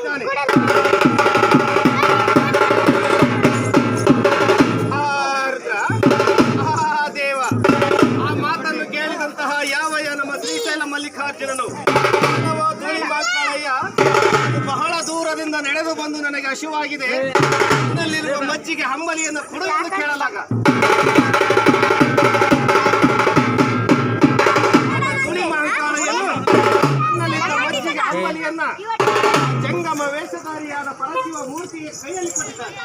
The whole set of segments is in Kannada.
ಹೇಳಿದ್ದಾನೆ. ದೇವ ಆ ಮಾತನ್ನು ಕೇಳಿದಂತಹ ಯಾವಯ್ಯ ನಮ್ಮ ಶ್ರೀಶೈಲ ಮಲ್ಲಿಕಾರ್ಜುನನು ಬಹಳ ದೂರದಿಂದ ನಡೆದು ಬಂದು ನನಗೆ ಹಸಿವಾಗಿದೆ, ನನ್ನಲ್ಲಿರುವ ಮಜ್ಜಿಗೆ ಹಂಬಲಿಯನ್ನು ಕೊಡು ಎಂದು ಕೇಳಲಾಗ ಮಜ್ಜಿಗೆ ಹಂಬಲಿಯನ್ನ ಜಂಗಮ ವೇಷಧಾರಿಯಾದ ಪರಶಿವ ಮೂರ್ತಿಗೆ ಕೈಯಲ್ಲಿ ಕೊಟ್ಟಿದ್ದಾನೆ.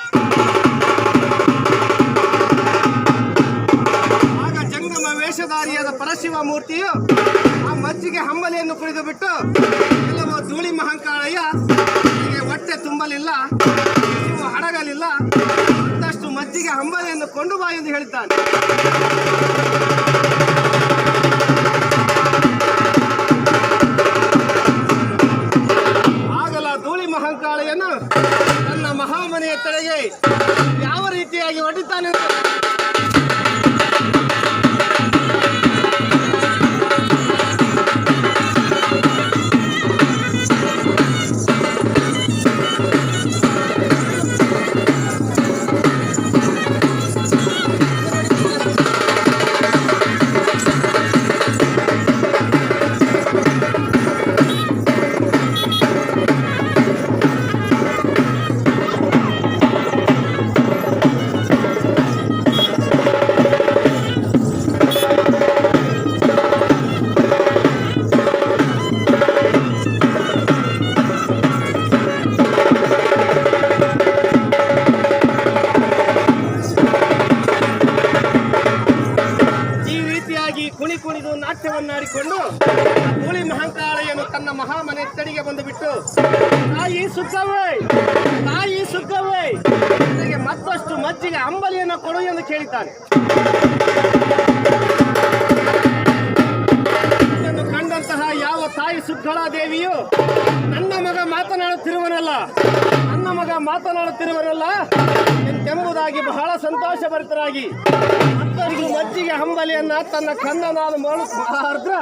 ಆಗ ಜಂಗಮ ವೇಷಧಾರಿಯಾದ ಪರಶಿವ ಮೂರ್ತಿಯು ಆ ಮಜ್ಜಿಗೆ ಹಂಬಲಿಯನ್ನು ಕುಡಿದು ಬಿಟ್ಟು ಕೆಲವು ಧೂಳಿ ಮಹಂಕಾಳಯ್ಯ ಹೊಟ್ಟೆ ತುಂಬಲಿಲ್ಲ, ಹಡಗಲಿಲ್ಲ, ಮತ್ತಷ್ಟು ಮಜ್ಜಿಗೆ ಹಂಬಲಿಯನ್ನು ಕೊಂಡು ಬಾ ಎಂದು ಹೇಳಿದ್ದಾನೆ. ಆಗಲ ಧೂಳಿ ಮಹಂಕಾಳೆಯನ್ನು ತನ್ನ ಮಹಾಮನೆಯ ತಡೆಗೆ ಯಾವ ರೀತಿಯಾಗಿ ಹೊಡಿತಾನೆ ಕುಣಿದು ನಾಟ್ಯವನ್ನಾಡಿಕೊಂಡು ಧೂಳಿ ಮಹಂಕಾಳೆಯನ್ನು ತನ್ನ ಮಹಾಮನೆ ತಡಿಗೆ ಬಂದು ಬಿಟ್ಟು ತಾಯಿ ಸುಖವೇ, ತಾಯಿ ಸುಖವೇ, ನನಗೆ ಮತ್ತಷ್ಟು ಮಜ್ಜಿಗೆ ಅಂಬಲಿಯನ್ನು ಕೊಡು ಎಂದು ಕೇಳಿದ್ದಾನೆ. ಇದನ್ನು ಕಂಡಂತಹ ಯಾವ ತಾಯಿ ಸುಗ್ಗಳಾದೇವಿಯು ನನ್ನ ಮಗ ಮಾತನಾಡುತ್ತಿರುವನಲ್ಲ, ನನ್ನ ಮಗ ಮಾತನಾಡುತ್ತಿರುವನಲ್ಲ ಎಂಬುದಾಗಿ ಬಹಳ ಸಂತೋಷ ಭರಿತರಾಗಿ ಮತ್ತೊಂದು ಮಜ್ಜಿಗೆ ಹಂಬಲಿಯನ್ನ ತನ್ನ ಕಂದನಾದ ಮಹಾರ್ದ್ರ